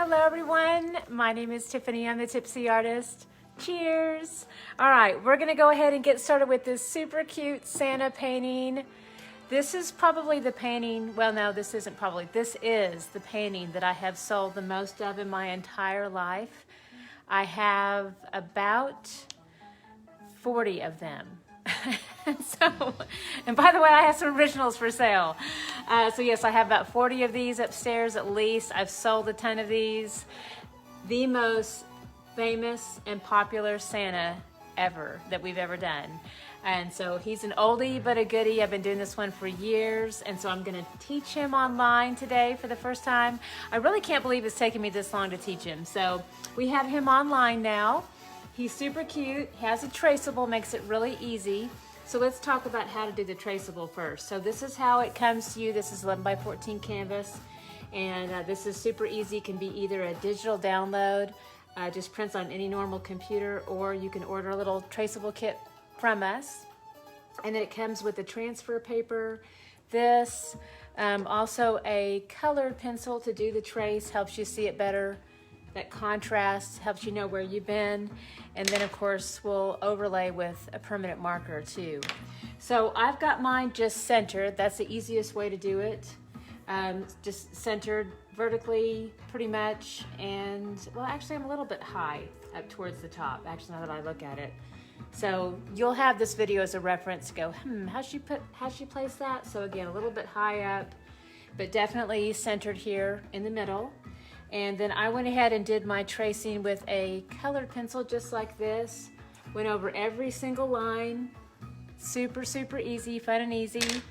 Hello everyone, my name is Tiffany, I'm the Tipsy Artist. Cheers! Alright, we're gonna go ahead and get started with this super cute Santa painting. This is probably the painting, well no, this isn't probably, this is the painting that I have sold the most of in my entire life. I have about 40 of them. And by the way, I have some originals for sale. So yes, I have about 40 of these upstairs at least. I've sold a ton of these. The most famous and popular Santa ever that we've ever done. And so he's an oldie but a goodie. I've been doing this one for years, and so I'm gonna teach him online today for the first time. I really can't believe it's taken me this long to teach him. So we have him online now. He's super cute, has a traceable, makes it really easy. So let's talk about how to do the traceable first. So this is how it comes to you. This is 11 by 14 canvas, and this is super easy. It can be either a digital download, just prints on any normal computer, or you can order a little traceable kit from us. And then it comes with the transfer paper, this, also a colored pencil to do the trace, helps you see it better. That contrast helps you know where you've been. And then of course we'll overlay with a permanent marker too. So I've got mine just centered. That's the easiest way to do it. Just centered vertically pretty much. And well, actually I'm a little bit high up towards the top, actually now that I look at it. So you'll have this video as a reference to go, how'd she place that? So again, a little bit high up, but definitely centered here in the middle. And then I went ahead and did my tracing with a colored pencil just like this. Went over every single line. Super, super easy, fun and easy.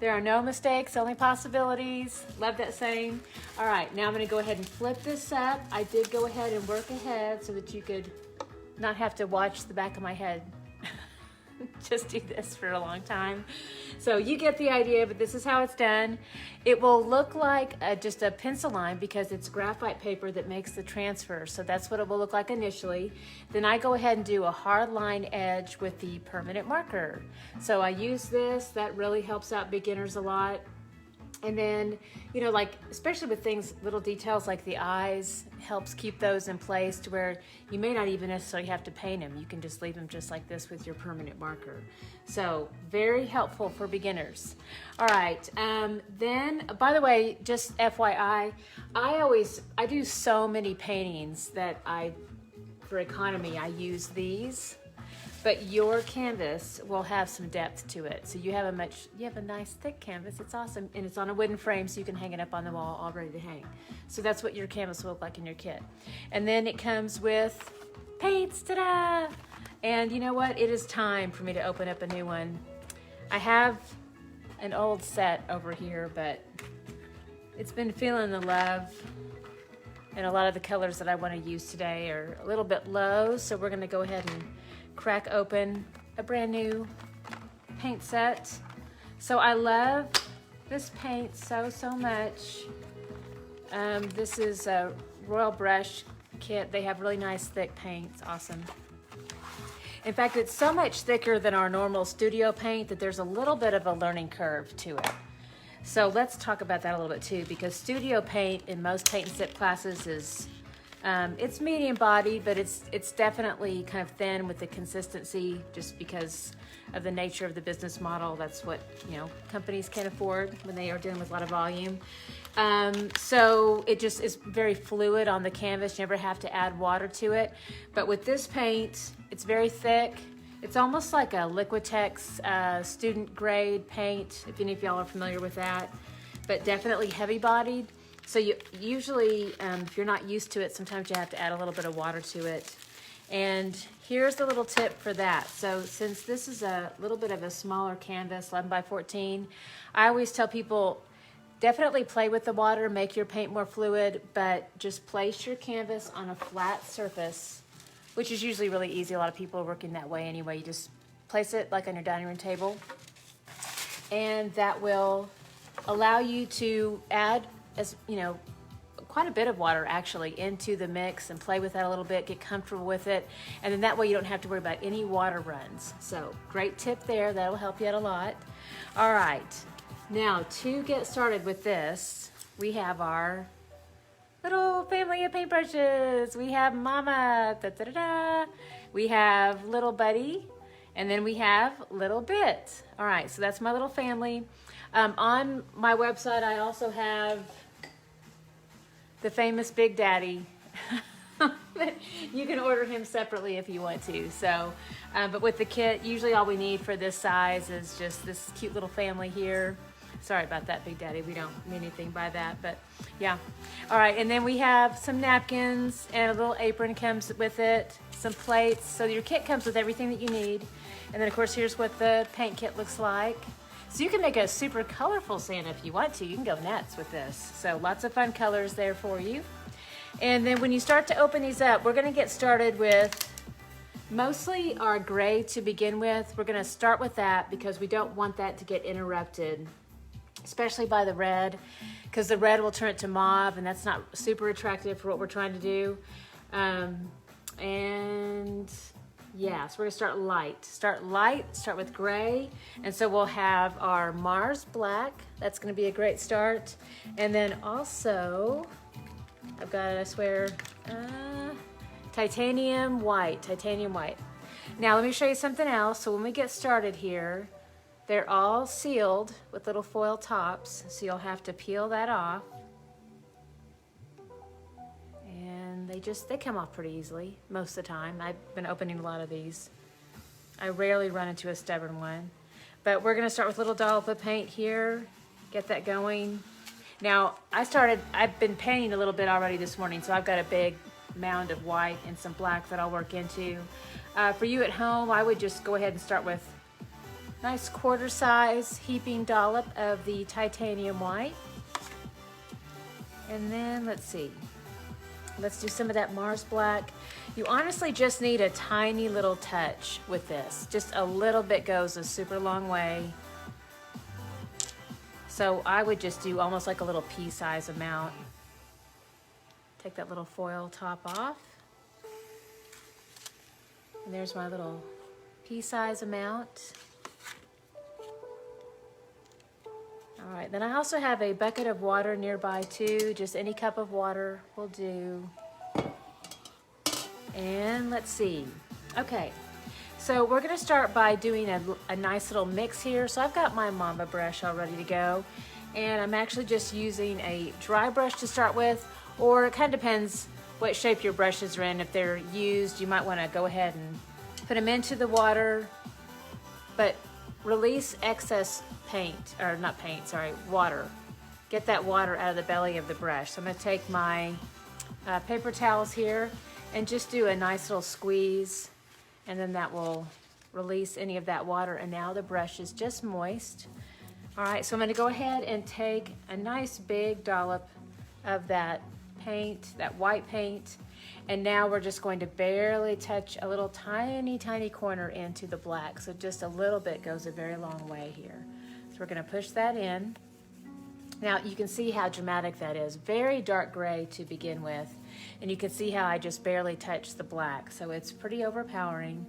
There are no mistakes, only possibilities. Love that saying. All right, now I'm gonna go ahead and flip this up. I did go ahead and work ahead so that you could not have to watch the back of my head. Just do this for a long time. So you get the idea, but this is how it's done. It will look like just a pencil line because it's graphite paper that makes the transfer. So that's what it will look like initially. Then I go ahead and do a hard line edge with the permanent marker. So I use this, that really helps out beginners a lot. And then, you know, like, especially with things, little details like the eyes, helps keep those in place to where you may not even necessarily have to paint them. You can just leave them just like this with your permanent marker. So very helpful for beginners. All right, then, by the way, just FYI, I do so many paintings that for economy, I use these. But your canvas will have some depth to it. So you have a nice thick canvas. It's awesome. And it's on a wooden frame so you can hang it up on the wall all ready to hang. So that's what your canvas will look like in your kit. And then it comes with paints, ta-da! And you know what? It is time for me to open up a new one. I have an old set over here, but it's been feeling the love. And a lot of the colors that I want to use today are a little bit low. So we're gonna go ahead and crack open a brand new paint set. So I love this paint so much. This is a Royal Brush kit. They have really nice thick paint. It's awesome. In fact, it's so much thicker than our normal studio paint that there's a little bit of a learning curve to it. So let's talk about that a little bit too, because studio paint in most paint and sip classes is it's medium bodied, but it's definitely kind of thin with the consistency just because of the nature of the business model. That's what, you know, companies can afford when they are dealing with a lot of volume. So it just is very fluid on the canvas. You never have to add water to it. But with this paint, it's very thick. It's almost like a Liquitex student grade paint, if any of y'all are familiar with that, but definitely heavy bodied. So you usually, if you're not used to it, sometimes you have to add a little bit of water to it. And here's the little tip for that. So since this is a little bit of a smaller canvas, 11 by 14, I always tell people, definitely play with the water, make your paint more fluid, but just place your canvas on a flat surface, which is usually really easy. A lot of people are working that way anyway. You just place it like on your dining room table, and that will allow you to add, as you know, quite a bit of water actually into the mix and play with that a little bit, get comfortable with it, and then that way you don't have to worry about any water runs. So great tip there, that'll help you out a lot. All right, now to get started with this, we have our little family of paintbrushes. We have Mama, da, da, da, da. We have Little Buddy, and then we have Little Bit. All right, so that's my little family. On my website, I also have the famous Big Daddy. You can order him separately if you want to. So, but with the kit, usually all we need for this size is just this cute little family here. Sorry about that, Big Daddy. We don't mean anything by that, but yeah. All right, and then we have some napkins and a little apron comes with it, some plates. So your kit comes with everything that you need. And then of course, here's what the paint kit looks like. So you can make a super colorful Santa if you want to. You can go nuts with this. So lots of fun colors there for you. And then when you start to open these up, we're gonna get started with mostly our gray to begin with. We're gonna start with that because we don't want that to get interrupted, especially by the red, because the red will turn it to mauve, and that's not super attractive for what we're trying to do. And yeah, so we're gonna start light. Start with gray. And so we'll have our Mars black. That's gonna be a great start. And then also, I've got, I swear, titanium white. Now let me show you something else. So when we get started here, they're all sealed with little foil tops, so you'll have to peel that off. And they come off pretty easily most of the time. I've been opening a lot of these. I rarely run into a stubborn one. But we're gonna start with a little dollop of paint here, get that going. Now, I've been painting a little bit already this morning, so I've got a big mound of white and some black that I'll work into. For you at home, I would just go ahead and start with nice quarter size heaping dollop of the titanium white. And then let's see. Let's do some of that Mars black. You honestly just need a tiny little touch with this. Just a little bit goes a super long way. So I would just do almost like a little pea size amount. Take that little foil top off. And there's my little pea size amount. All right, then I also have a bucket of water nearby too. Just any cup of water will do. And let's see. Okay, so we're gonna start by doing a nice little mix here. So I've got my Mamba brush all ready to go. And I'm actually just using a dry brush to start with, or it kind of depends what shape your brushes are in. If they're used, you might wanna go ahead and put them into the water, but release excess paint, or not paint, sorry, water. Get that water out of the belly of the brush. So I'm gonna take my paper towels here and just do a nice little squeeze, and then that will release any of that water, and now the brush is just moist. All right, so I'm gonna go ahead and take a nice big dollop of that paint, that white paint, and now we're just going to barely touch a little tiny corner into the black. So just a little bit goes a very long way here. So we're gonna push that in. Now you can see how dramatic that is. Very dark gray to begin with. And you can see how I just barely touched the black. So it's pretty overpowering.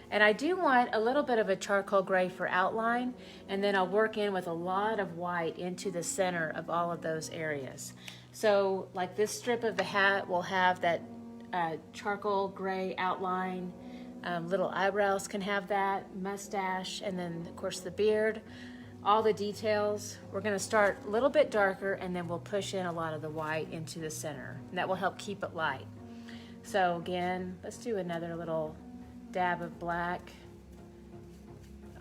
And I do want a little bit of a charcoal gray for outline, and then I'll work in with a lot of white into the center of all of those areas. So like this strip of the hat will have that charcoal gray outline. Little eyebrows can have that, mustache, and then of course the beard. All the details, we're gonna start a little bit darker, and then we'll push in a lot of the white into the center. And that will help keep it light. So again, let's do another little dab of black.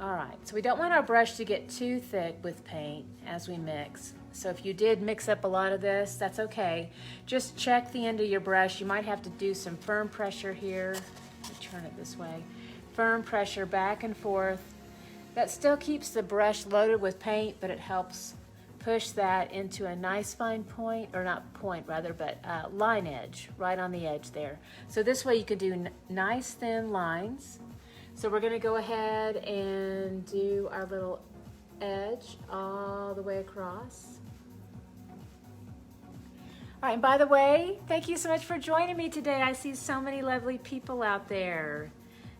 All right, so we don't want our brush to get too thick with paint as we mix. So if you did mix up a lot of this, that's okay. Just check the end of your brush. You might have to do some firm pressure here. Let me turn it this way. Firm pressure back and forth. That still keeps the brush loaded with paint, but it helps push that into a nice fine point, or not point rather, but line edge, right on the edge there. So this way you can do nice thin lines. So we're gonna go ahead and do our little edge all the way across. All right, and by the way, thank you so much for joining me today. I see so many lovely people out there.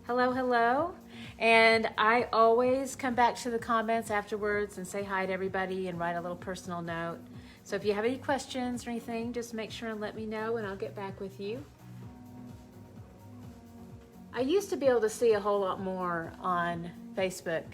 Hello, hello. And I always come back to the comments afterwards and say hi to everybody and write a little personal note. So if you have any questions or anything, just make sure and let me know and I'll get back with you. I used to be able to see a whole lot more on Facebook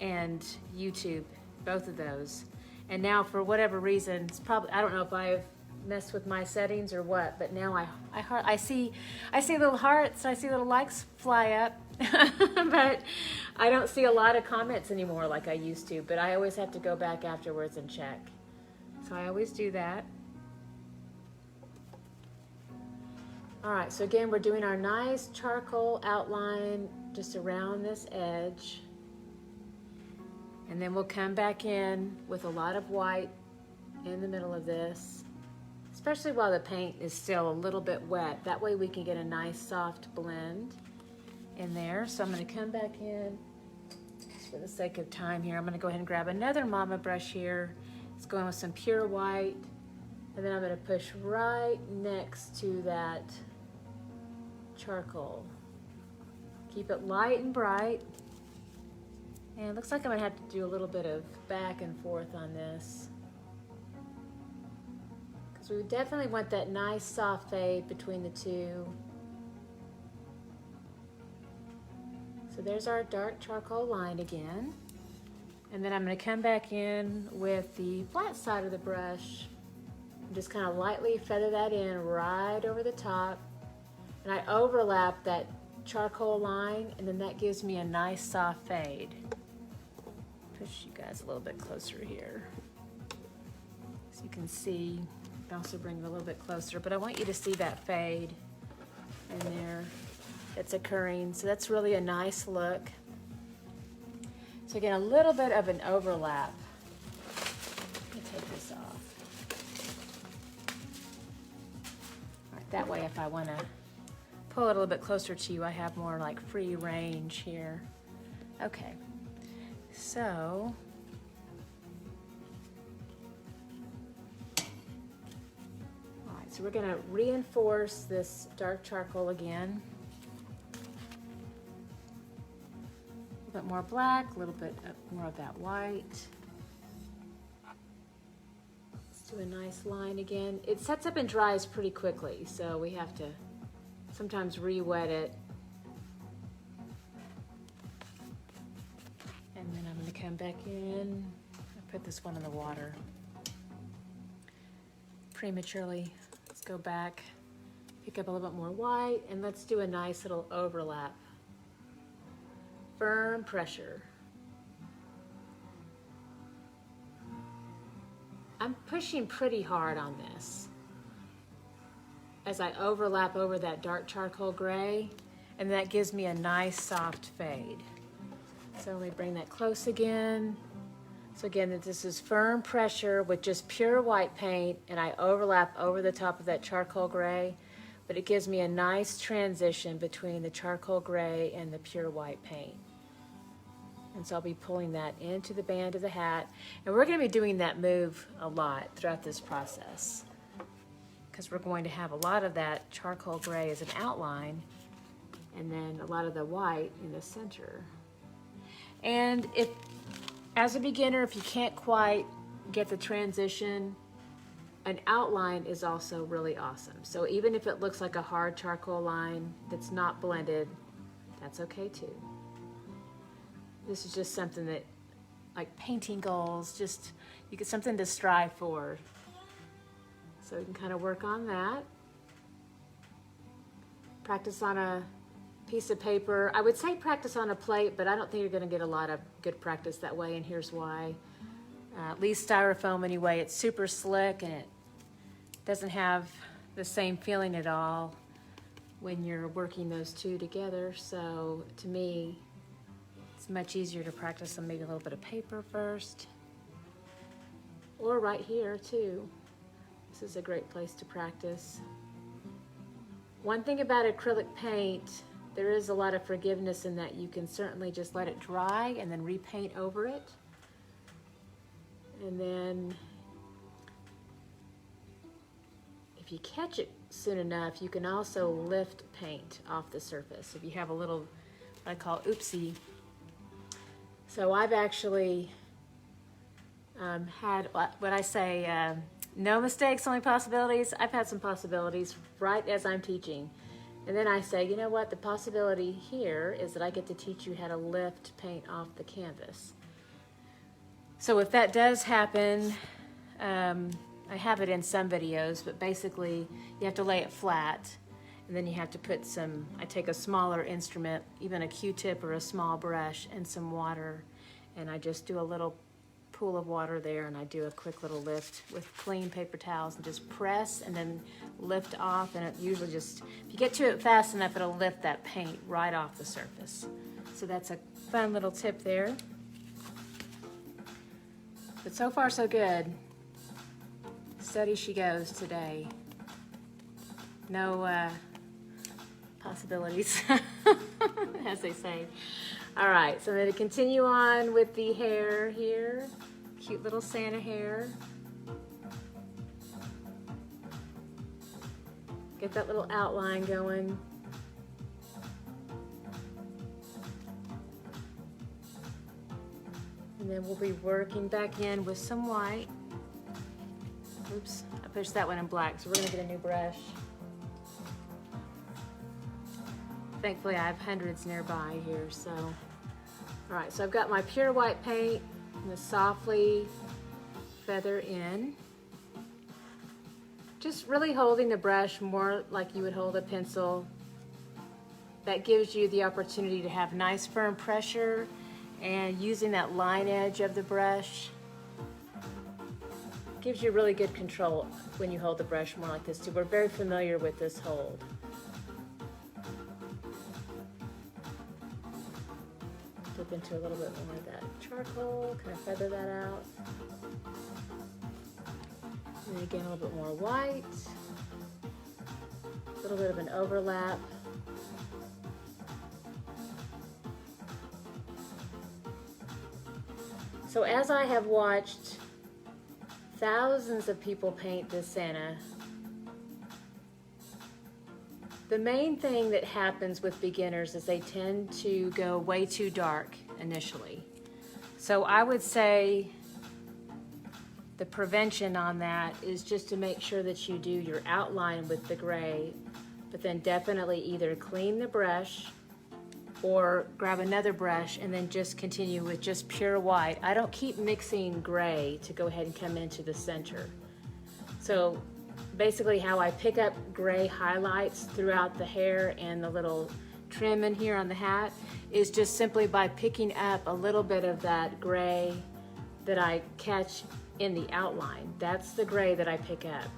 and YouTube, both of those. And now for whatever reason, it's probably, I don't know if I've messed with my settings or what, but now I see little hearts, I see little likes fly up, but I don't see a lot of comments anymore like I used to, but I always have to go back afterwards and check. So I always do that. All right, so again, we're doing our nice charcoal outline just around this edge. And then we'll come back in with a lot of white in the middle of this, especially while the paint is still a little bit wet. That way we can get a nice soft blend in there. So I'm gonna come back in, just for the sake of time here, I'm gonna go ahead and grab another mama brush here. It's going with some pure white. And then I'm gonna push right next to that charcoal. Keep it light and bright. And it looks like I'm gonna have to do a little bit of back and forth on this, because we definitely want that nice soft fade between the two. So there's our dark charcoal line again. And then I'm gonna come back in with the flat side of the brush and just kind of lightly feather that in right over the top. And I overlap that charcoal line, and then that gives me a nice soft fade. Push you guys a little bit closer here so you can see. I also bring it a little bit closer, but I want you to see that fade in there that's occurring. So that's really a nice look. So again, a little bit of an overlap. Let me take this off. All right, that way if I want to pull it a little bit closer to you, I have more like free range here. Okay. So, all right, so we're going to reinforce this dark charcoal again. A little bit more black, a little bit more of that white. Let's do a nice line again. It sets up and dries pretty quickly, so we have to sometimes re-wet it. And then I'm going to come back in. I put this one in the water prematurely. Let's go back, pick up a little bit more white, and let's do a nice little overlap. Firm pressure. I'm pushing pretty hard on this as I overlap over that dark charcoal gray, and that gives me a nice soft fade. So let me bring that close again. So again, this is firm pressure with just pure white paint, and I overlap over the top of that charcoal gray, but it gives me a nice transition between the charcoal gray and the pure white paint. And so I'll be pulling that into the band of the hat, and we're going to be doing that move a lot throughout this process, because we're going to have a lot of that charcoal gray as an outline, and then a lot of the white in the center. And if, as a beginner, if you can't quite get the transition, an outline is also really awesome. So even if it looks like a hard charcoal line that's not blended, that's okay too. This is just something that, like painting goals, just you get something to strive for. So you can kind of work on that. Practice on a piece of paper. I would say practice on a plate, but I don't think you're going to get a lot of good practice that way, and here's why. At least styrofoam anyway, it's super slick and it doesn't have the same feeling at all when you're working those two together. So to me, it's much easier to practice on maybe a little bit of paper first, or right here too. This is a great place to practice. One thing about acrylic paint, there is a lot of forgiveness in that. You can certainly just let it dry and then repaint over it. And then if you catch it soon enough, you can also lift paint off the surface if you have a little, what I call oopsie. So I've actually had what I say, no mistakes, only possibilities. I've had some possibilities right as I'm teaching. And then I say, you know what, the possibility here is that I get to teach you how to lift paint off the canvas. So if that does happen, I have it in some videos, but basically you have to lay it flat, and then you have to put some, I take a smaller instrument, even a Q-tip or a small brush, and some water, and I just do a little pool of water there, and I do a quick little lift with clean paper towels and just press and then lift off, and it usually just, if you get to it fast enough, it'll lift that paint right off the surface. So that's a fun little tip there. But so far so good. Steady she goes today. No possibilities, as they say. All right, so I'm going to continue on with the hair here. Cute little Santa hair. Get that little outline going. And then we'll be working back in with some white. Oops, I pushed that one in black, so we're going to get a new brush. Thankfully, I have hundreds nearby here, so. All right, so I've got my pure white paint. I'm going to softly feather in. Just really holding the brush more like you would hold a pencil. That gives you the opportunity to have nice firm pressure, and using that line edge of the brush gives you really good control when you hold the brush more like this too. We're very familiar with this hold. Dip into a little bit more of that charcoal, kind of feather that out. And then again, a little bit more white. A little bit of an overlap. So as I have watched thousands of people paint this Santa, the main thing that happens with beginners is they tend to go way too dark initially. So I would say the prevention on that is just to make sure that you do your outline with the gray, but then definitely either clean the brush or grab another brush and then just continue with just pure white. I don't keep mixing gray to go ahead and come into the center. So basically how I pick up gray highlights throughout the hair and the little trim in here on the hat is just simply by picking up a little bit of that gray that I catch in the outline. That's the gray that I pick up.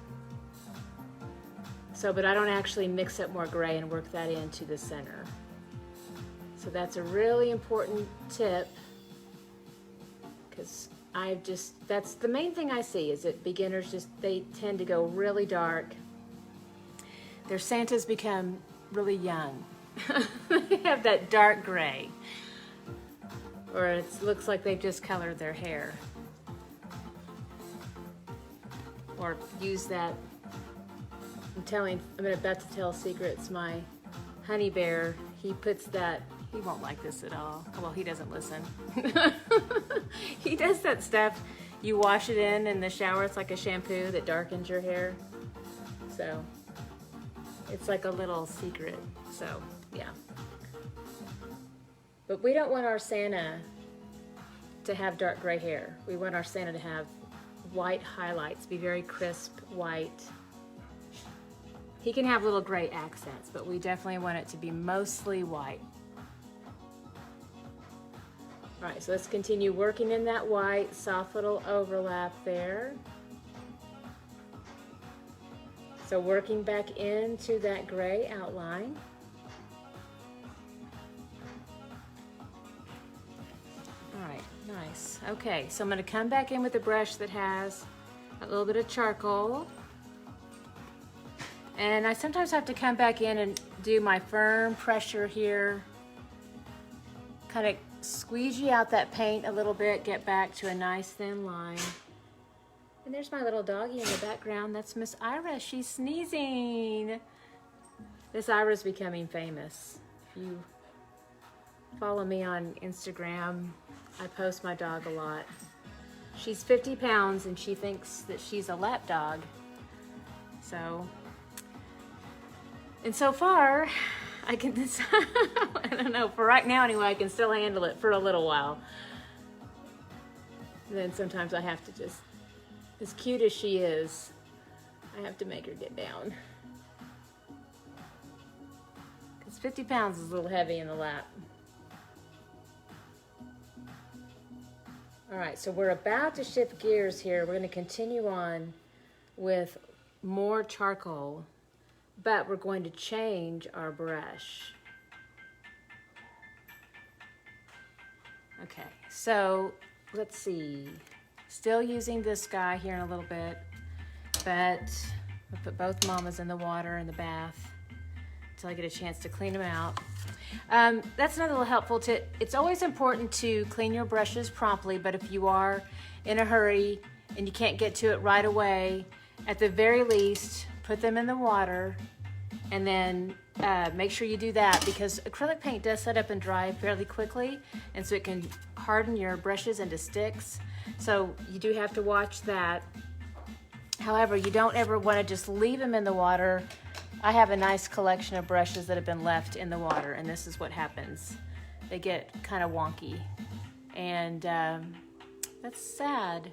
So, but I don't actually mix up more gray and work that into the center. So that's a really important tip, because that's the main thing I see is that beginners they tend to go really dark. Their Santas become really young. They have that dark gray, or it looks like they've just colored their hair, or use that. I'm about to tell secrets. My honey bear, he puts that. He won't like this at all. Well, he doesn't listen. He does that stuff. You wash it in the shower. It's like a shampoo that darkens your hair. So it's like a little secret. So yeah. But we don't want our Santa to have dark gray hair. We want our Santa to have white highlights, be very crisp white. He can have little gray accents, but we definitely want it to be mostly white. All right, so let's continue working in that white, soft little overlap there. So working back into that gray outline. All right, nice. Okay, so I'm gonna come back in with a brush that has a little bit of charcoal. And I sometimes have to come back in and do my firm pressure here, kind of squeegee out that paint a little bit, get back to a nice thin line. And there's my little doggie in the background. That's Miss Ira. She's sneezing. This Ira's becoming famous. If you follow me on Instagram, I post my dog a lot. She's 50 pounds and she thinks that she's a lap dog. So, and so far, I can, I don't know, for right now anyway, I can still handle it for a little while. And then sometimes I have to just, as cute as she is, I have to make her get down. Because 50 pounds is a little heavy in the lap. All right, so we're about to shift gears here. We're going to continue on with more charcoal, but we're going to change our brush. Okay, so let's see. Still using this guy here in a little bit, but I'll put both mamas in the water in the bath until I get a chance to clean them out. That's another little helpful tip. It's always important to clean your brushes promptly, but if you are in a hurry and you can't get to it right away, at the very least, put them in the water and then make sure you do that, because acrylic paint does set up and dry fairly quickly, and so it can harden your brushes into sticks. So you do have to watch that. However, you don't ever want to just leave them in the water. I have a nice collection of brushes that have been left in the water, and this is what happens. They get kind of wonky, and that's sad.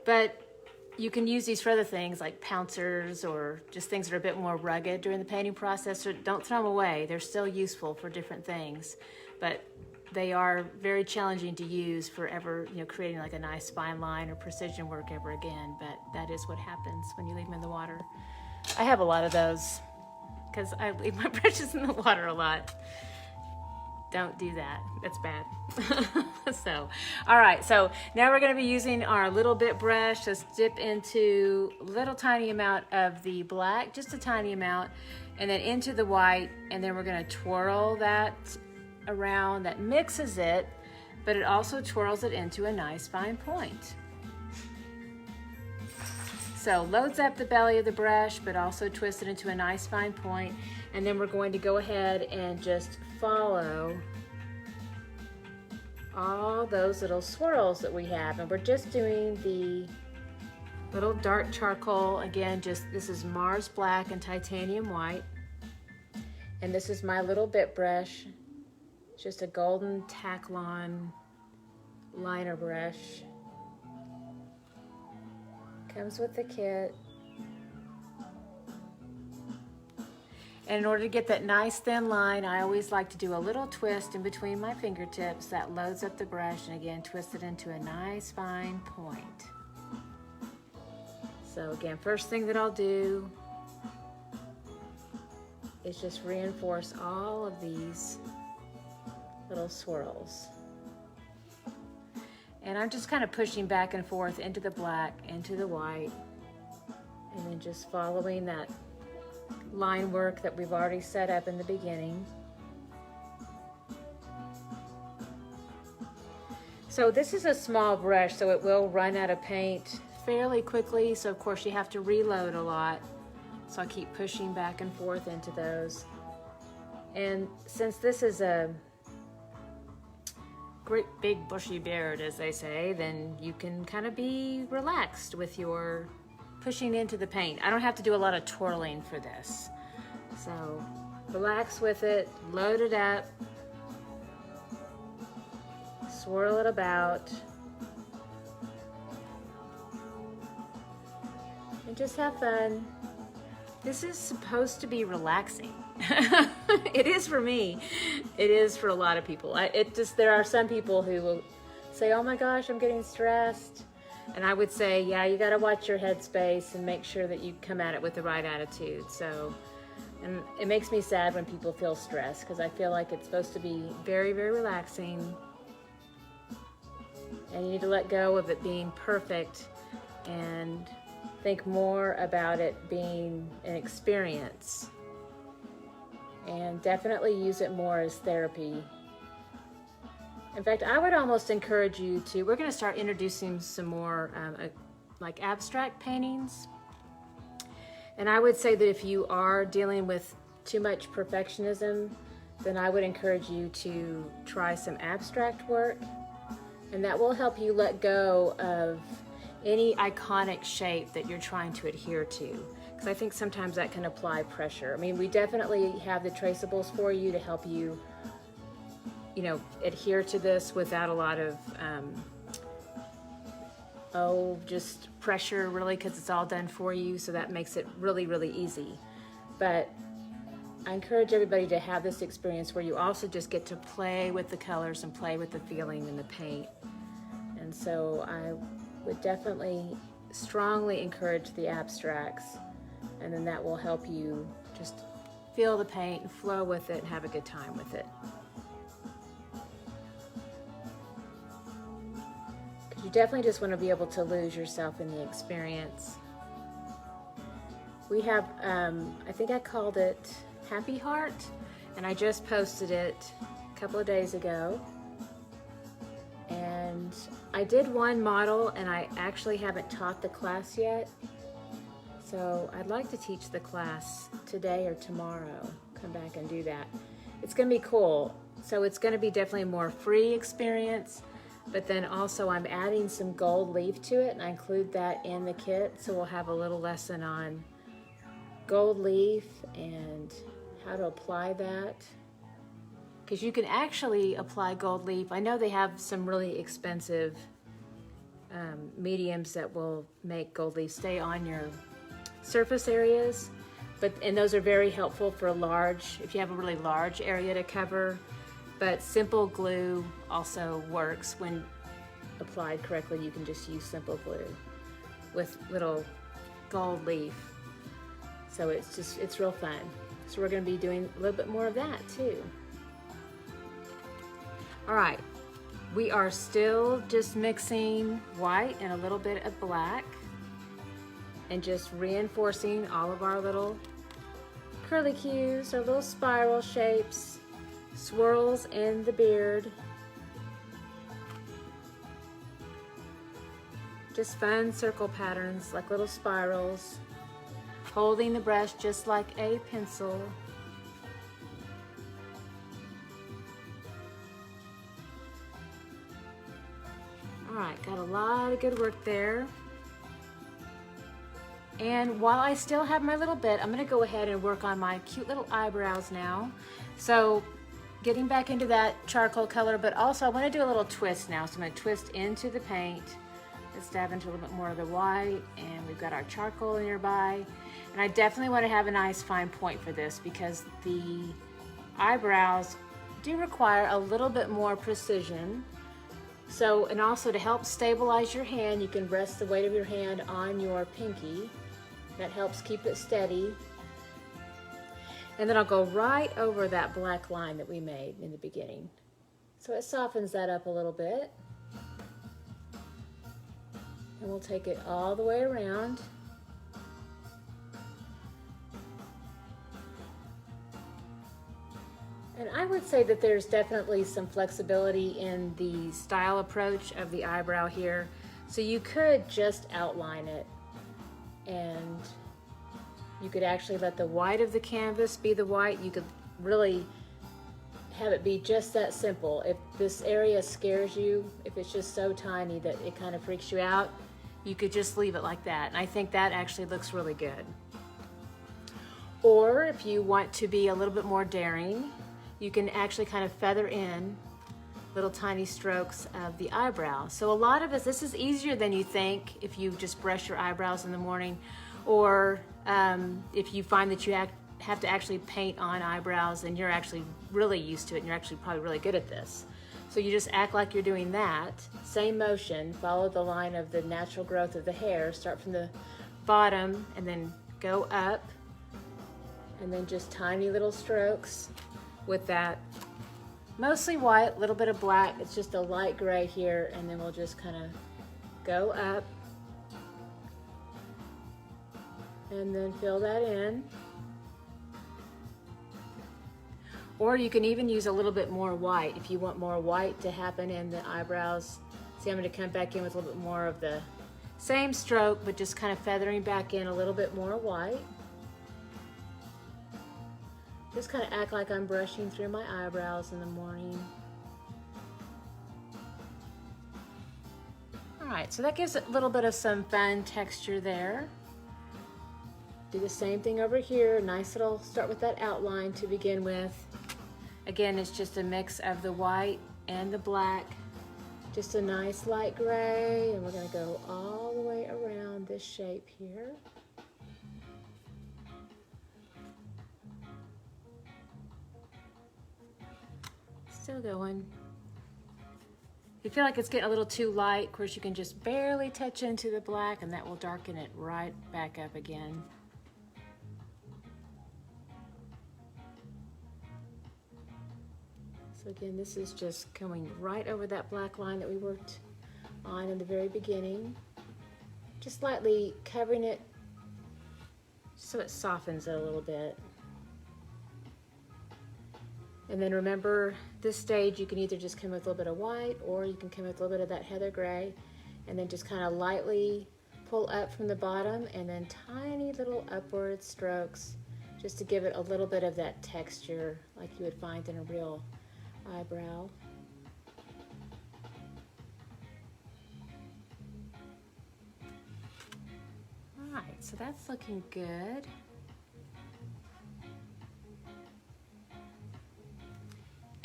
But you can use these for other things like pouncers or just things that are a bit more rugged during the painting process. So don't throw them away. They're still useful for different things, but they are very challenging to use for ever, creating like a nice fine line or precision work ever again. But that is what happens when you leave them in the water. I have a lot of those because I leave my brushes in the water a lot. Don't do that. That's bad. So, all right. So now we're going to be using our little bit brush. Just dip into a little tiny amount of the black, just a tiny amount, and then into the white. And then we're going to twirl that around. That mixes it, but it also twirls it into a nice fine point. So loads up the belly of the brush, but also twist it into a nice fine point. And then we're going to go ahead and just follow all those little swirls that we have. And we're just doing the little dark charcoal. Again, this is Mars Black and Titanium White. And this is my little bit brush. Just a golden Taklon liner brush. Comes with the kit. And in order to get that nice thin line, I always like to do a little twist in between my fingertips. That loads up the brush, and again, twist it into a nice fine point. So again, first thing that I'll do is just reinforce all of these little swirls. And I'm just kind of pushing back and forth into the black, into the white, and then just following that line work that we've already set up in the beginning. So this is a small brush, so it will run out of paint fairly quickly. So of course you have to reload a lot. So I keep pushing back and forth into those. And since this is a great big bushy beard, as they say, then you can kind of be relaxed with your pushing into the paint. I don't have to do a lot of twirling for this. So relax with it, load it up, swirl it about, and just have fun. This is supposed to be relaxing. It is for me. It is for a lot of people. There are some people who will say, oh my gosh, I'm getting stressed. And I would say, yeah, you got to watch your headspace and make sure that you come at it with the right attitude. So, and it makes me sad when people feel stressed, because I feel like it's supposed to be very, very relaxing. And you need to let go of it being perfect and think more about it being an experience. And definitely use it more as therapy. In fact, I would almost encourage you to, we're going to start introducing some more like abstract paintings. And I would say that if you are dealing with too much perfectionism, then I would encourage you to try some abstract work. And that will help you let go of any iconic shape that you're trying to adhere to. Because I think sometimes that can apply pressure. I mean, we definitely have the traceables for you to help you, you know, adhere to this without a lot of, just pressure really, because it's all done for you. So that makes it really, really easy. But I encourage everybody to have this experience where you also just get to play with the colors and play with the feeling in the paint. And so I would definitely strongly encourage the abstracts, and then that will help you just feel the paint and flow with it and have a good time with it. Because you definitely just want to be able to lose yourself in the experience. We have, I think I called it Happy Heart, and I just posted it a couple of days ago. And I did one model, and I actually haven't taught the class yet. So I'd like to teach the class today or tomorrow. Come back and do that. It's gonna be cool. So it's gonna be definitely a more free experience, but then also I'm adding some gold leaf to it, and I include that in the kit. So we'll have a little lesson on gold leaf and how to apply that, because you can actually apply gold leaf. I know they have some really expensive mediums that will make gold leaf stay on your surface areas, and those are very helpful for if you have a really large area to cover. But simple glue also works when applied correctly. You can just use simple glue with little gold leaf. So it's real fun. So we're going to be doing a little bit more of that too. All right, we are still just mixing white and a little bit of black and just reinforcing all of our little curlicues, our little spiral shapes, swirls in the beard. Just fun circle patterns like little spirals. Holding the brush just like a pencil. All right, got a lot of good work there. And while I still have my little bit, I'm gonna go ahead and work on my cute little eyebrows now. So getting back into that charcoal color, but also I wanna do a little twist now. So I'm gonna twist into the paint. Let's dab into a little bit more of the white, and we've got our charcoal nearby. And I definitely want to have a nice fine point for this, because the eyebrows do require a little bit more precision. So, and also to help stabilize your hand, you can rest the weight of your hand on your pinky. That helps keep it steady. And then I'll go right over that black line that we made in the beginning. So it softens that up a little bit. And we'll take it all the way around. And I would say that there's definitely some flexibility in the style approach of the eyebrow here. So you could just outline it, and you could actually let the white of the canvas be the white. You could really have it be just that simple. If this area scares you, if it's just so tiny that it kind of freaks you out, you could just leave it like that. And I think that actually looks really good. Or if you want to be a little bit more daring, you can actually kind of feather in little tiny strokes of the eyebrow. So a lot of us, this is easier than you think if you just brush your eyebrows in the morning, or if you find that you have to actually paint on eyebrows and you're actually really used to it and you're actually probably really good at this. So you just act like you're doing that. Same motion, follow the line of the natural growth of the hair, start from the bottom and then go up, and then just tiny little strokes with that mostly white, little bit of black. It's just a light gray here, and then we'll just kind of go up and then fill that in. Or you can even use a little bit more white if you want more white to happen in the eyebrows. See, I'm going to come back in with a little bit more of the same stroke, but just kind of feathering back in a little bit more white. Just kind of act like I'm brushing through my eyebrows in the morning. All right, so that gives it a little bit of some fun texture there. Do the same thing over here. Nice little, start with that outline to begin with. Again, it's just a mix of the white and the black. Just a nice light gray, and we're gonna go all the way around this shape here. Still going. If you feel like it's getting a little too light, of course you can just barely touch into the black and that will darken it right back up again. So again, this is just coming right over that black line that we worked on in the very beginning. Just lightly covering it so it softens it a little bit. And then remember, this stage you can either just come with a little bit of white or you can come with a little bit of that heather gray and then just kind of lightly pull up from the bottom and then tiny little upward strokes just to give it a little bit of that texture like you would find in a real eyebrow. All right, so that's looking good.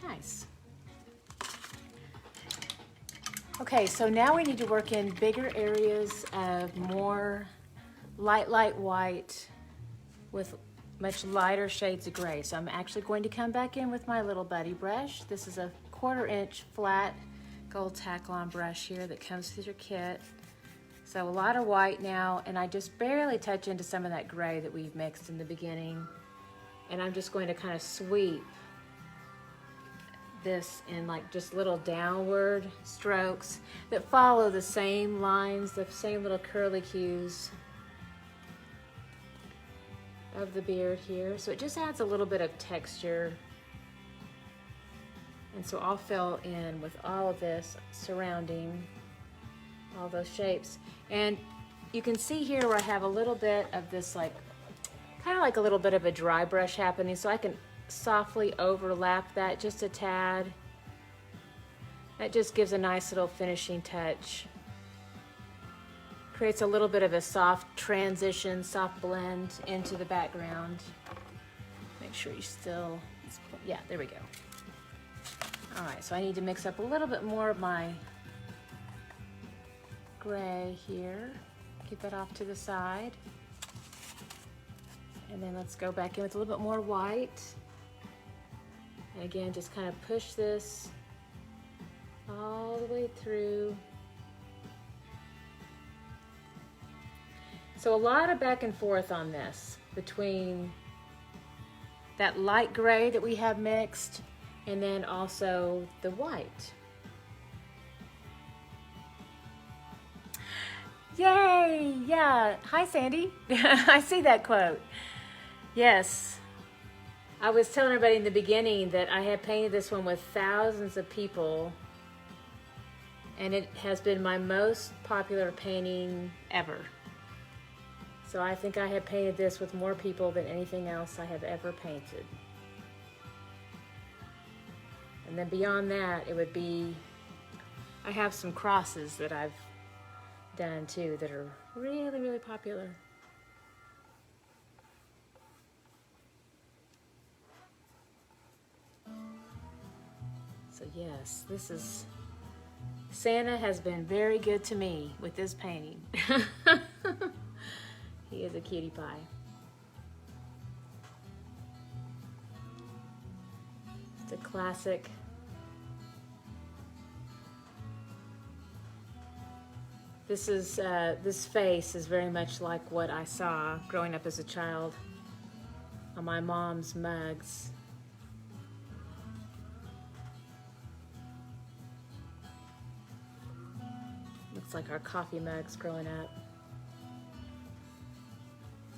Nice. Okay, so now we need to work in bigger areas of more light white with much lighter shades of gray. So I'm actually going to come back in with my little buddy brush. This is a 1/4 inch flat gold Taklon brush here that comes with your kit. So a lot of white now, and I just barely touch into some of that gray that we've mixed in the beginning. And I'm just going to kind of sweep this in like just little downward strokes that follow the same lines, the same little curlicues of the beard here. So it just adds a little bit of texture. And so I'll fill in with all of this surrounding all those shapes. And you can see here where I have a little bit of this like, kind of like a little bit of a dry brush happening, so I can softly overlap that just a tad. That just gives a nice little finishing touch. Creates a little bit of a soft transition, soft blend into the background. Make sure you still, yeah, there we go. All right, so I need to mix up a little bit more of my gray here. Keep that off to the side. And then let's go back in with a little bit more white. And again, just kind of push this all the way through. So a lot of back and forth on this between that light gray that we have mixed and then also the white. Yay! Yeah. Hi, Sandy. I see that quote. Yes. I was telling everybody in the beginning that I have painted this one with thousands of people, and it has been my most popular painting ever. So I think I have painted this with more people than anything else I have ever painted. And then beyond that, it would be, I have some crosses that I've done too that are really, really popular. So yes, this is, Santa has been very good to me with this painting. He is a cutie pie. It's a classic. This is this face is very much like what I saw growing up as a child on my mom's mugs. Looks like our coffee mugs growing up.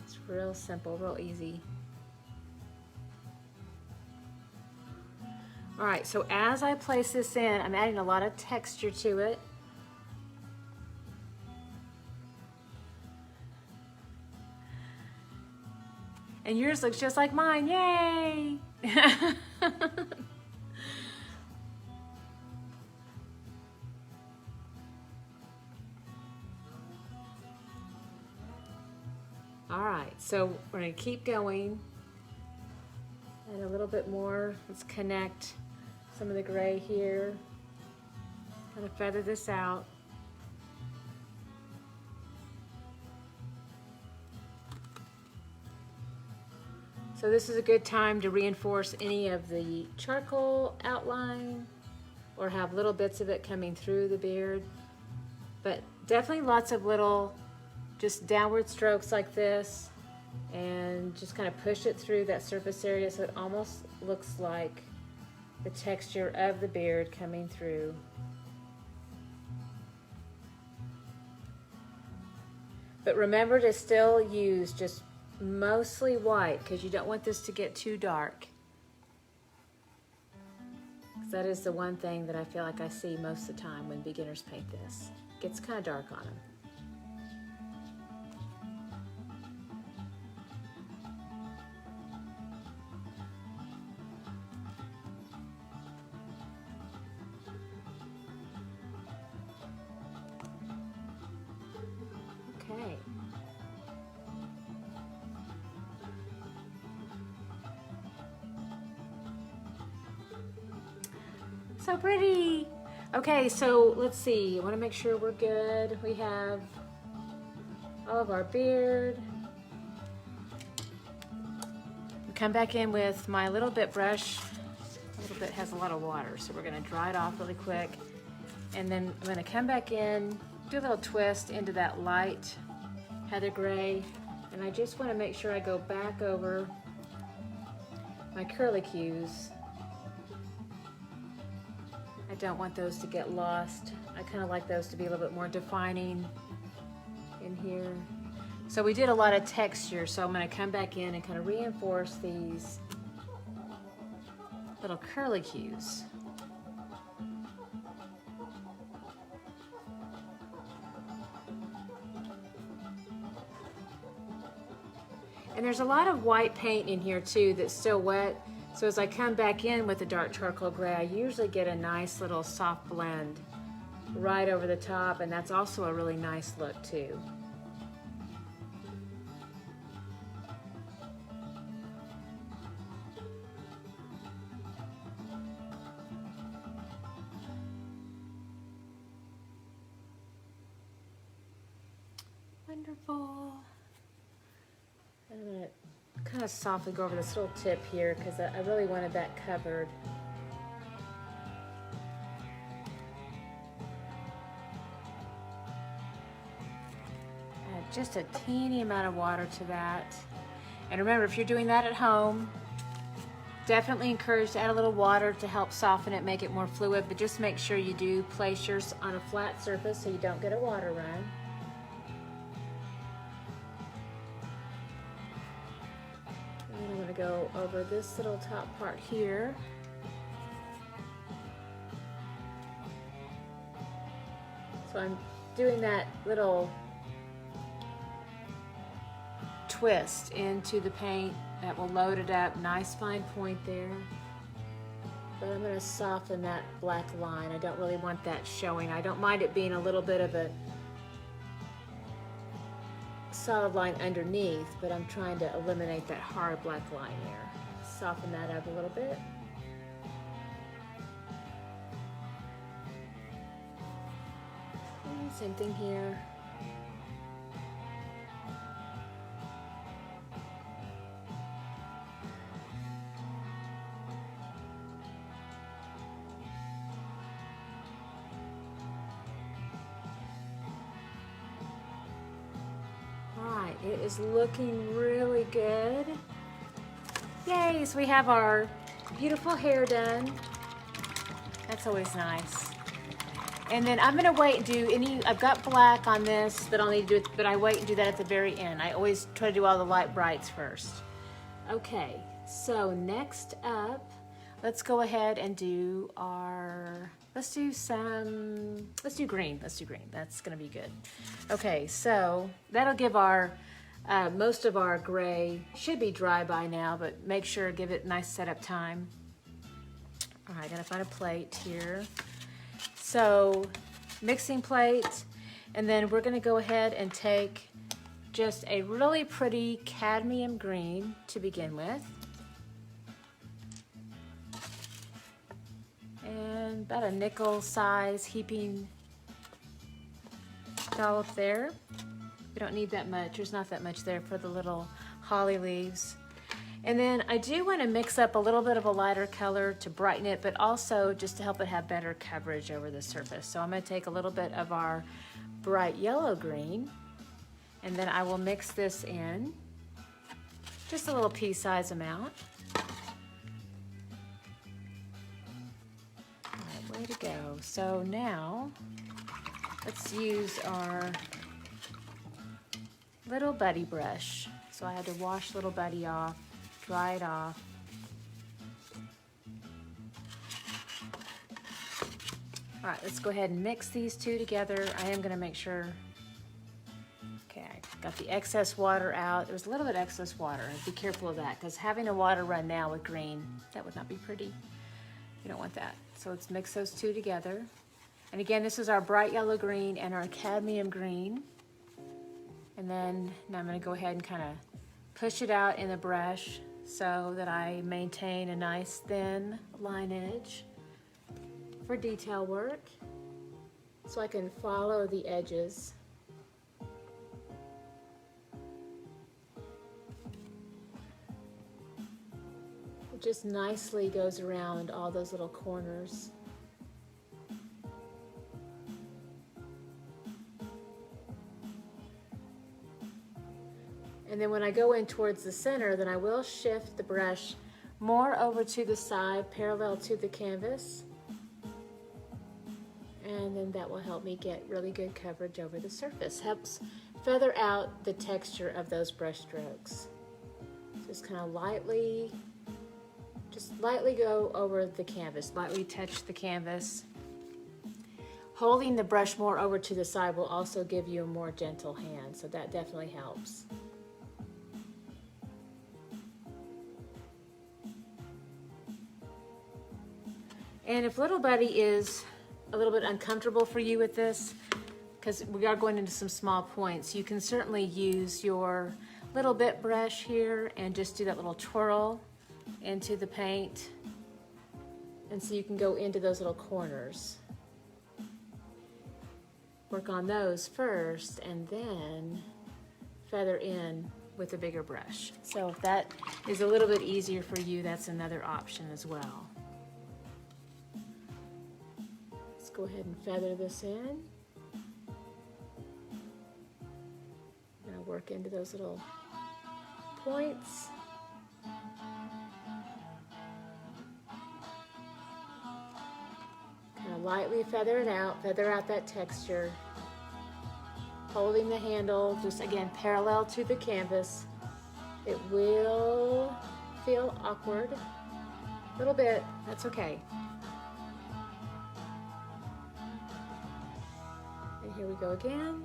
It's real simple, real easy. All right, so as I place this in, I'm adding a lot of texture to it. And yours looks just like mine, yay! So we're gonna keep going. And a little bit more. Let's connect some of the gray here. Kind of feather this out. So this is a good time to reinforce any of the charcoal outline or have little bits of it coming through the beard. But definitely lots of little just downward strokes like this, and just kind of push it through that surface area so it almost looks like the texture of the beard coming through. But remember to still use just mostly white, because you don't want this to get too dark. That is the one thing that I feel like I see most of the time when beginners paint this. It gets kind of dark on them. Okay. So pretty. Okay, so let's see. I want to make sure we're good. We have all of our beard. We come back in with my little bit brush. A little bit has a lot of water, so we're going to dry it off really quick. And then I'm going to come back in, do a little twist into that light heather gray. And I just want to make sure I go back over my curlicues. I don't want those to get lost. I kind of like those to be a little bit more defining in here. So we did a lot of texture, so I'm going to come back in and kind of reinforce these little curlicues. And there's a lot of white paint in here too that's still wet. So as I come back in with the dark charcoal gray, I usually get a nice little soft blend right over the top, and that's also a really nice look too. Wonderful. And I'm gonna kind of softly go over this little tip here because I really wanted that covered. Add just a teeny amount of water to that. And remember, if you're doing that at home, definitely encourage to add a little water to help soften it, make it more fluid, but just make sure you do place yours on a flat surface so you don't get a water run. Go over this little top part here. So I'm doing that little twist into the paint that will load it up. Nice fine point there. But I'm going to soften that black line. I don't really want that showing. I don't mind it being a little bit of a solid line underneath, but I'm trying to eliminate that hard black line there. Soften that up a little bit. And same thing here. It is looking really good. Yay, so we have our beautiful hair done. That's always nice. And then I'm gonna wait and do I've got black on this that I'll need to do, but I wait and do that at the very end. I always try to do all the light brights first. Okay, so next up, let's go ahead and do our, let's do green. That's gonna be good. Okay, so that'll give our, most of our gray should be dry by now, but make sure, give it nice setup time. All right, I gotta find a plate here. So, mixing plate, and then we're gonna go ahead and take just a really pretty cadmium green to begin with. And about a nickel size heaping dollop there. We don't need that much. There's not that much there for the little holly leaves. And then I do want to mix up a little bit of a lighter color to brighten it, but also just to help it have better coverage over the surface. So I'm going to take a little bit of our bright yellow green, and then I will mix this in, just a little pea-size amount. All right, way to go. So now let's use our little buddy brush. So I had to wash little buddy off, dry it off. All right, let's go ahead and mix these two together. I am gonna make sure, okay, I got the excess water out. There was a little bit of excess water. Be careful of that, because having a water run now with green, that would not be pretty. You don't want that. So let's mix those two together. And again, this is our bright yellow green and our cadmium green. And then now I'm gonna go ahead and kind of push it out in the brush so that I maintain a nice thin line edge for detail work, so I can follow the edges. It just nicely goes around all those little corners. And then when I go in towards the center, then I will shift the brush more over to the side, parallel to the canvas. And then that will help me get really good coverage over the surface. Helps feather out the texture of those brush strokes. Just kind of lightly, just lightly go over the canvas, lightly touch the canvas. Holding the brush more over to the side will also give you a more gentle hand, so that definitely helps. And if little buddy is a little bit uncomfortable for you with this, because we are going into some small points, you can certainly use your little bit brush here and just do that little twirl into the paint. And so you can go into those little corners. Work on those first and then feather in with a bigger brush. So if that is a little bit easier for you, that's another option as well. Go ahead and feather this in. I'm going to work into those little points. Kind of lightly feather it out, feather out that texture. Holding the handle, just again parallel to the canvas. It will feel awkward a little bit, that's okay. Here we go again.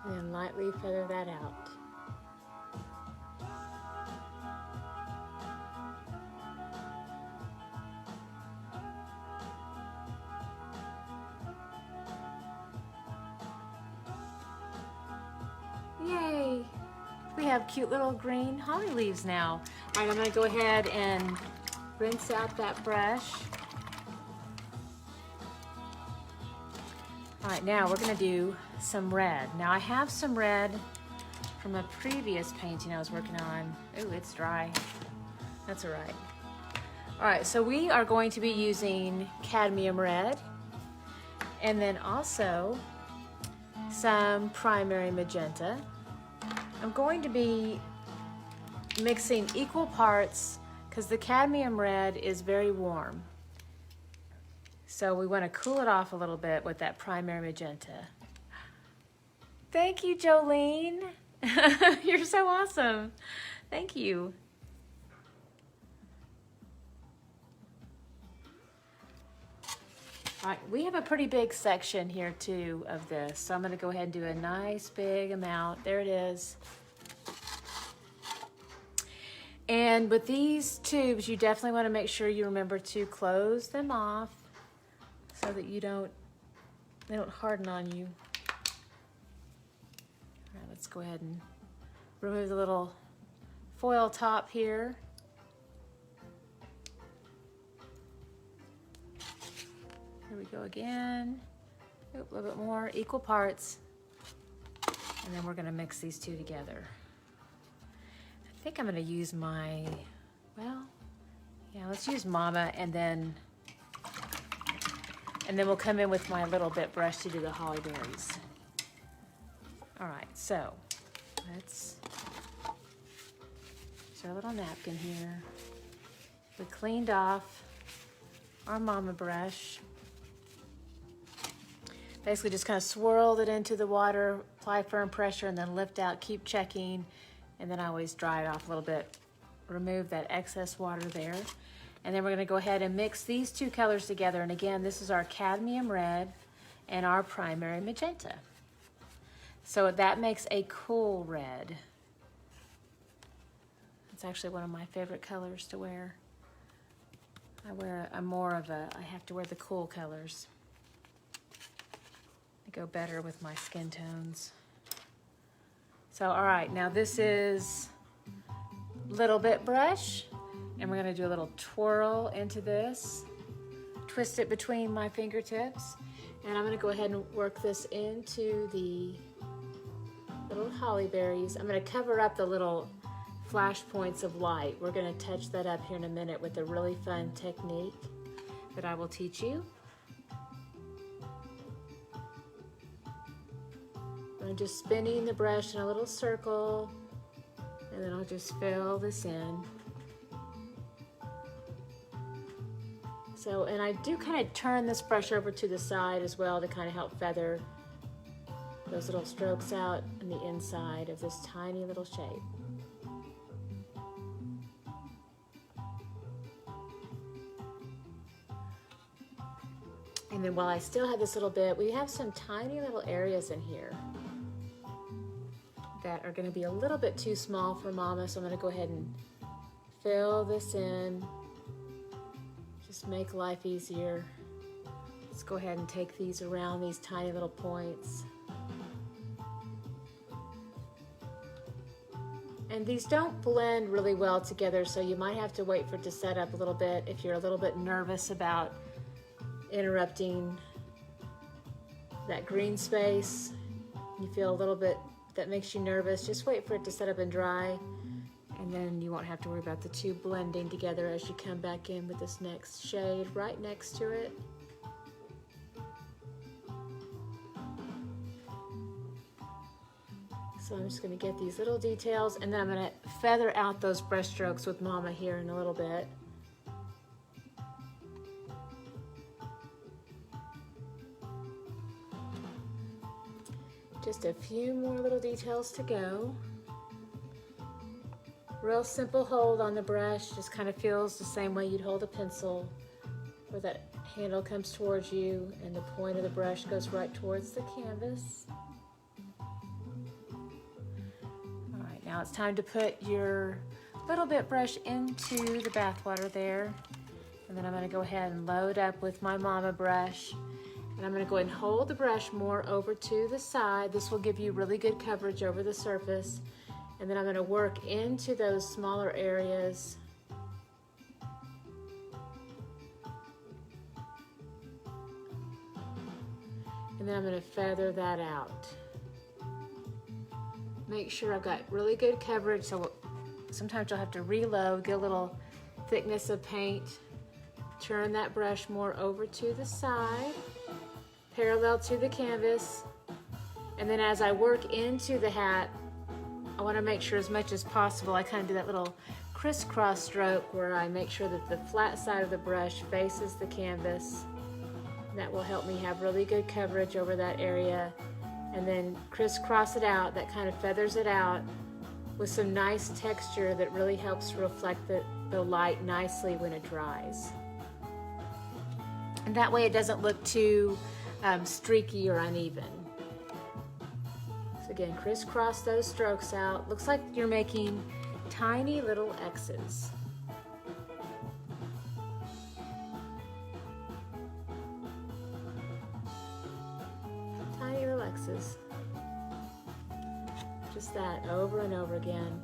And then lightly feather that out. Yay! We have cute little green holly leaves now. All right, I'm going to go ahead and rinse out that brush. All right, now we're going to do some red. Now I have some red from a previous painting I was working on. Ooh, it's dry. That's all right. All right, so we are going to be using cadmium red and then also some primary magenta. I'm going to be mixing equal parts because the cadmium red is very warm. So we want to cool it off a little bit with that primary magenta. Thank you, Jolene. You're so awesome. Thank you. All right, we have a pretty big section here too of this, so I'm gonna go ahead and do a nice big amount. There it is. And with these tubes, you definitely want to make sure you remember to close them off so that they don't harden on you. All right, let's go ahead and remove the little foil top here. Here we go again. Oop, a little bit more, equal parts. And then we're gonna mix these two together. I think I'm gonna use my, well, yeah, let's use Mama, and then we'll come in with my little bit brush to do the holly berries. All right, so let's use our little napkin here. We cleaned off our Mama brush. Basically just kind of swirled it into the water, apply firm pressure, and then lift out, keep checking, and then I always dry it off a little bit, remove that excess water there. And then we're gonna go ahead and mix these two colors together. And again, this is our Cadmium Red and our Primary Magenta. So that makes a cool red. It's actually one of my favorite colors to wear. I have to wear the cool colors. They go better with my skin tones. So, all right, now this is little bit brush, and we're gonna do a little twirl into this, twist it between my fingertips, and I'm gonna go ahead and work this into the little holly berries. I'm gonna cover up the little flash points of light. We're gonna touch that up here in a minute with a really fun technique that I will teach you. I'm just spinning the brush in a little circle, and then I'll just fill this in. So, and I do kind of turn this brush over to the side as well to kind of help feather those little strokes out on the inside of this tiny little shape. And then while I still have this little bit, we have some tiny little areas in here that are going to be a little bit too small for Mama, so I'm going to go ahead and fill this in. Just make life easier. Let's go ahead and take these around these tiny little points. And these don't blend really well together, so you might have to wait for it to set up a little bit if you're a little bit nervous about interrupting that green space. You feel a little bit that makes you nervous, just wait for it to set up and dry, and then you won't have to worry about the two blending together as you come back in with this next shade right next to it. So I'm just going to get these little details, and then I'm going to feather out those brush strokes with Mama here in a little bit. Just a few more little details to go. Real simple hold on the brush, just kind of feels the same way you'd hold a pencil, where that handle comes towards you and the point of the brush goes right towards the canvas. All right, now it's time to put your little bit brush into the bathwater there. And then I'm gonna go ahead and load up with my Mama brush. And I'm going to go ahead and hold the brush more over to the side. This will give you really good coverage over the surface. And then I'm going to work into those smaller areas. And then I'm going to feather that out. Make sure I've got really good coverage, so sometimes you'll have to reload, get a little thickness of paint. Turn that brush more over to the side, parallel to the canvas, and then as I work into the hat, I want to make sure as much as possible I kind of do that little crisscross stroke where I make sure that the flat side of the brush faces the canvas. That will help me have really good coverage over that area, and then crisscross it out. That kind of feathers it out with some nice texture that really helps reflect the light nicely when it dries. And that way it doesn't look too streaky or uneven. So again, crisscross those strokes out. Looks like you're making tiny little X's. Tiny little X's. Just that over and over again.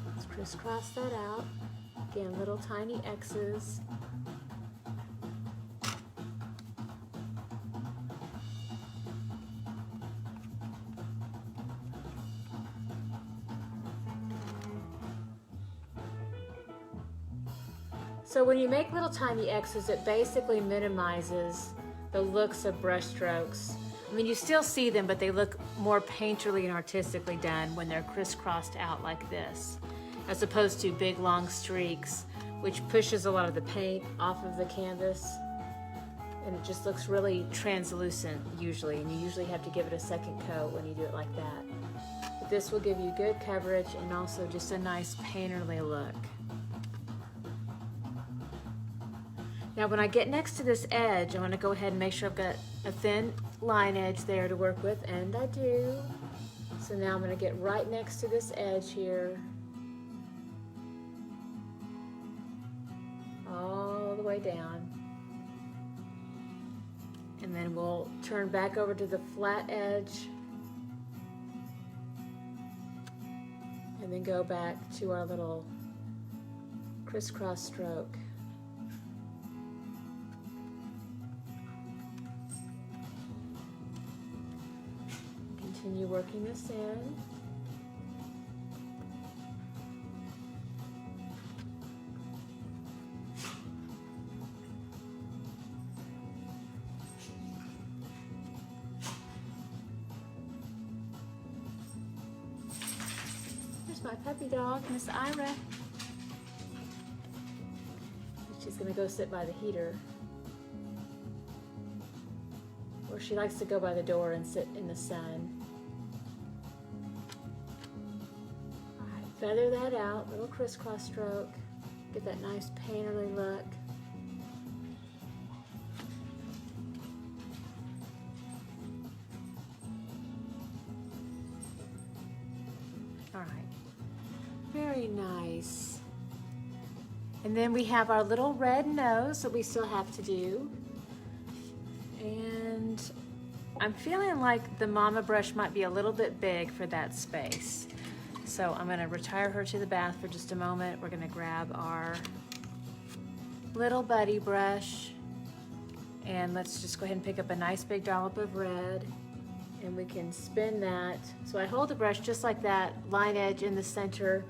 Let's crisscross that out. Again, little tiny X's. So when you make little tiny X's, it basically minimizes the looks of brush strokes. I mean, you still see them, but they look more painterly and artistically done when they're crisscrossed out like this, as opposed to big long streaks, which pushes a lot of the paint off of the canvas. And it just looks really translucent usually, and you usually have to give it a second coat when you do it like that. But this will give you good coverage and also just a nice painterly look. Now when I get next to this edge, I want to go ahead and make sure I've got a thin line edge there to work with, and I do. So now I'm going to get right next to this edge here, all the way down. And then we'll turn back over to the flat edge, and then go back to our little crisscross stroke. Continue working this in. There's my puppy dog, Miss Ira. She's gonna go sit by the heater. Or she likes to go by the door and sit in the sun. Feather that out, little crisscross stroke, get that nice painterly look. All right, very nice. And then we have our little red nose that we still have to do. And I'm feeling like the mama brush might be a little bit big for that space. So I'm going to retire her to the bath for just a moment. We're going to grab our little buddy brush, and let's just go ahead and pick up a nice big dollop of red, and we can spin that. So I hold the brush just like that, line edge in the center,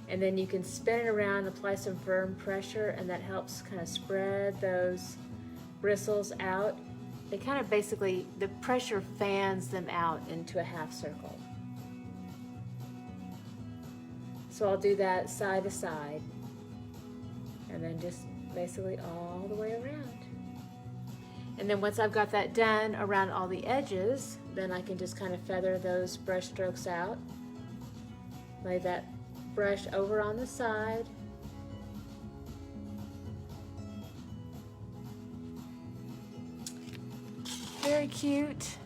and then you can spin it around, apply some firm pressure, and that helps kind of spread those bristles out. They kind of basically, the pressure fans them out into a half circle. So I'll do that side to side, and then just basically all the way around. And then once I've got that done around all the edges, then I can just kind of feather those brush strokes out. Lay that brush over on the side. Very cute.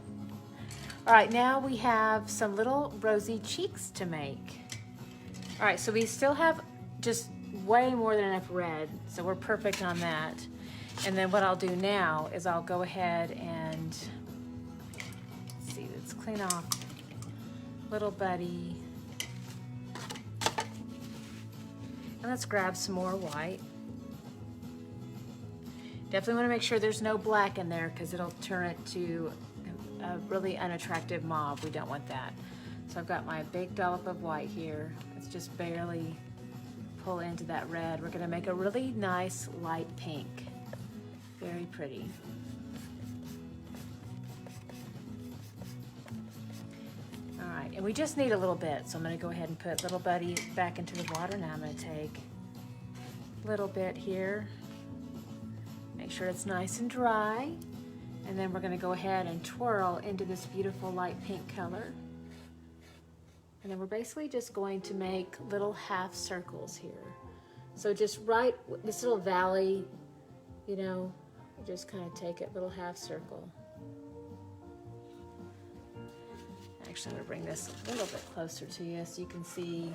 All right, now we have some little rosy cheeks to make. All right, so we still have just way more than enough red, so we're perfect on that. And then what I'll do now is I'll go ahead and, let's see, let's clean off little buddy. And let's grab some more white. Definitely want to make sure there's no black in there because it'll turn it to a really unattractive mauve. We don't want that. So I've got my big dollop of white here. Let's just barely pull into that red. We're gonna make a really nice light pink. Very pretty. All right, and we just need a little bit. So I'm gonna go ahead and put little buddy back into the water. Now I'm gonna take a little bit here. Make sure it's nice and dry. And then we're gonna go ahead and twirl into this beautiful light pink color. And then we're basically just going to make little half circles here. So just right, this little valley, you know, just kind of take it, little half circle. Actually, I'm gonna bring this a little bit closer to you so you can see.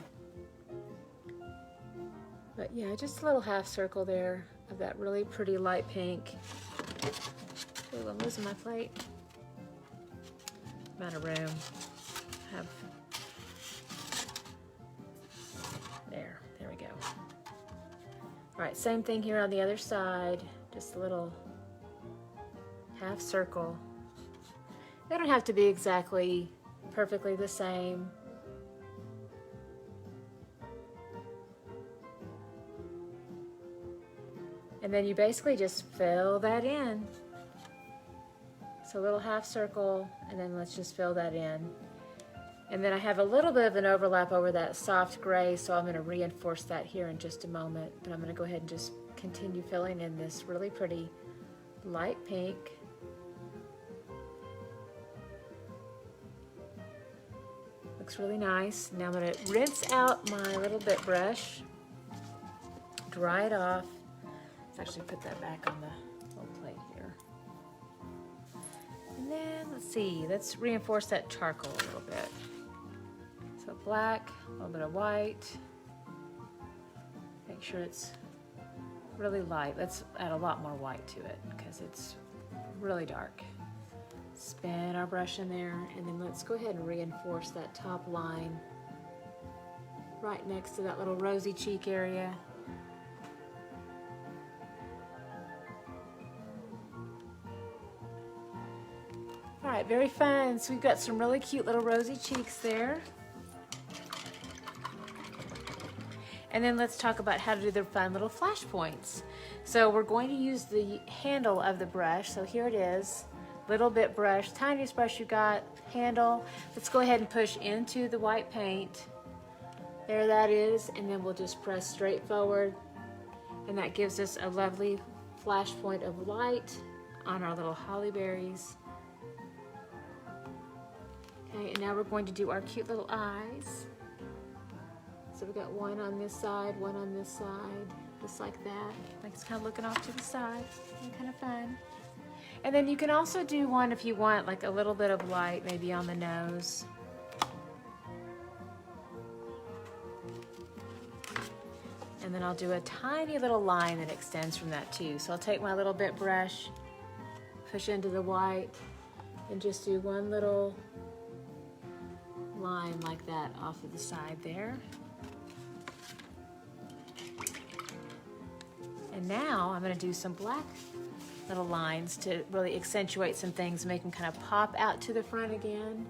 But yeah, just a little half circle there of that really pretty light pink. Ooh, I'm losing my plate. I'm out of room. There we go. All right, same thing here on the other side. Just a little half circle. They don't have to be exactly perfectly the same. And then you basically just fill that in. So a little half circle, and then let's just fill that in. And then I have a little bit of an overlap over that soft gray, so I'm going to reinforce that here in just a moment. But I'm going to go ahead and just continue filling in this really pretty light pink. Looks really nice. Now I'm going to rinse out my little bit brush, dry it off. Let's actually put that back on the little plate here. And then let's see, let's reinforce that charcoal a little bit. So black, a little bit of white. Make sure it's really light. Let's add a lot more white to it because it's really dark. Spin our brush in there, and then let's go ahead and reinforce that top line right next to that little rosy cheek area. All right, very fun. So we've got some really cute little rosy cheeks there. And then let's talk about how to do the fun little flash points. So we're going to use the handle of the brush. So here it is, little bit brush, tiniest brush you got, handle. Let's go ahead and push into the white paint. There that is, and then we'll just press straight forward. And that gives us a lovely flash point of light on our little holly berries. Okay, and now we're going to do our cute little eyes. So we've got one on this side, one on this side, just like that. Like it's kind of looking off to the side, kind of fun. And then you can also do one if you want, like a little bit of light, maybe on the nose. And then I'll do a tiny little line that extends from that too. So I'll take my little bit brush, push into the white, and just do one little line like that off of the side there. And now I'm going to do some black little lines to really accentuate some things, make them kind of pop out to the front again.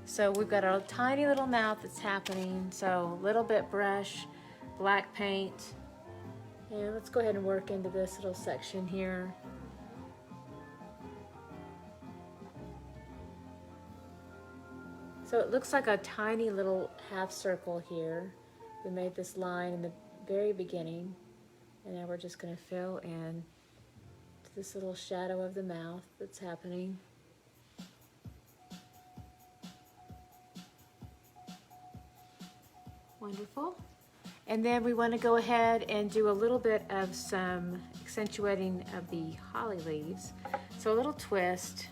So we've got a tiny little mouth that's happening. So little bit brush, black paint. And let's go ahead and work into this little section here. So it looks like a tiny little half circle here. We made this line in the very beginning. And now we're just going to fill in to this little shadow of the mouth that's happening. Wonderful. And then we want to go ahead and do a little bit of some accentuating of the holly leaves. So a little twist,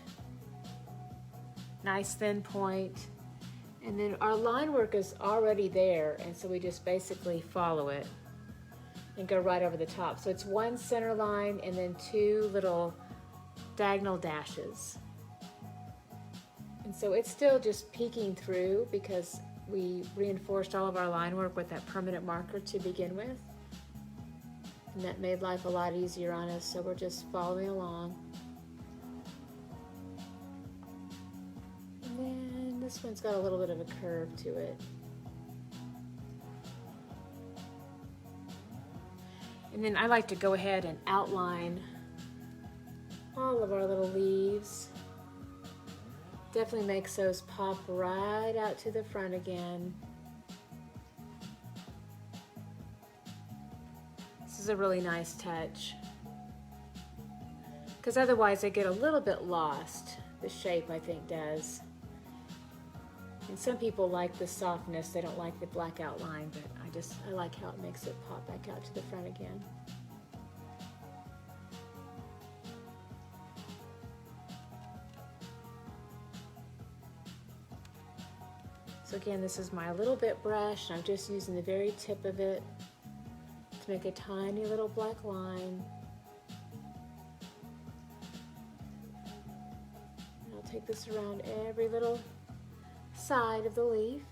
nice thin point. And then our line work is already there, and so we just basically follow it and go right over the top. So it's one center line and then two little diagonal dashes. And so it's still just peeking through because we reinforced all of our line work with that permanent marker to begin with. And that made life a lot easier on us, so we're just following along. And then this one's got a little bit of a curve to it. And then I like to go ahead and outline all of our little leaves. Definitely makes those pop right out to the front again. This is a really nice touch, because otherwise they get a little bit lost. The shape, I think, does. And some people like the softness, they don't like the black outline, but I like how it makes it pop back out to the front again. So again, this is my little bit brush, and I'm just using the very tip of it to make a tiny little black line. And I'll take this around every little side of the leaf.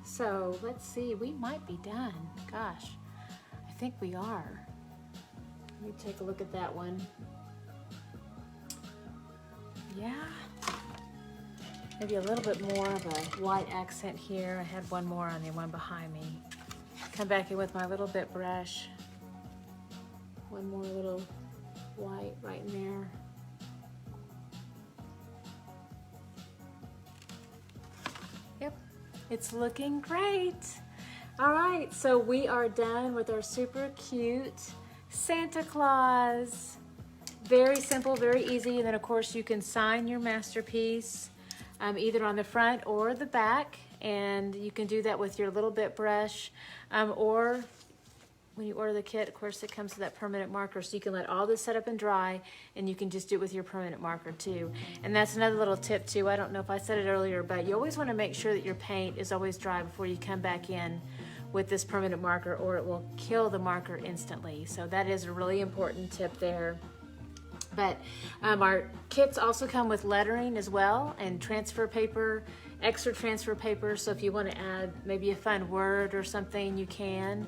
So let's see, we might be done. Gosh, I think we are. Let me take a look at that one. Yeah, maybe a little bit more of a white accent here. I had one more on the one behind me. Come back in with my little bit brush. One more little white right in there. Yep. It's looking great. All right, so we are done with our super cute Santa Claus. Very simple, very easy. And then of course you can sign your masterpiece either on the front or the back. And you can do that with your little bit brush or when you order the kit, of course, it comes with that permanent marker, so you can let all this set up and dry, and you can just do it with your permanent marker too. And that's another little tip too. I don't know if I said it earlier, but you always want to make sure that your paint is always dry before you come back in with this permanent marker, or it will kill the marker instantly. So that is a really important tip there. But our kits also come with lettering as well, and transfer paper, extra transfer paper, so if you want to add maybe a fun word or something, you can.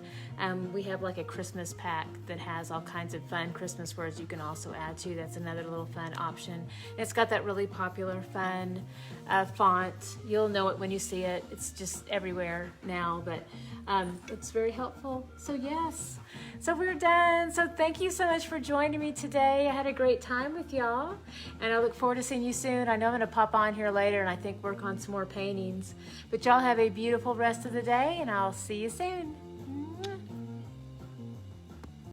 We have like a Christmas pack that has all kinds of fun Christmas words you can also add to. That's another little fun option. It's got that really popular fun font. You'll know it when you see it. It's just everywhere now, but it's very helpful. So yes, so we're done. So thank you so much for joining me today. I had a great time with y'all, and I look forward to seeing you soon. I know I'm gonna pop on here later and I think work on some more paintings, but y'all have a beautiful rest of the day, and I'll see you soon.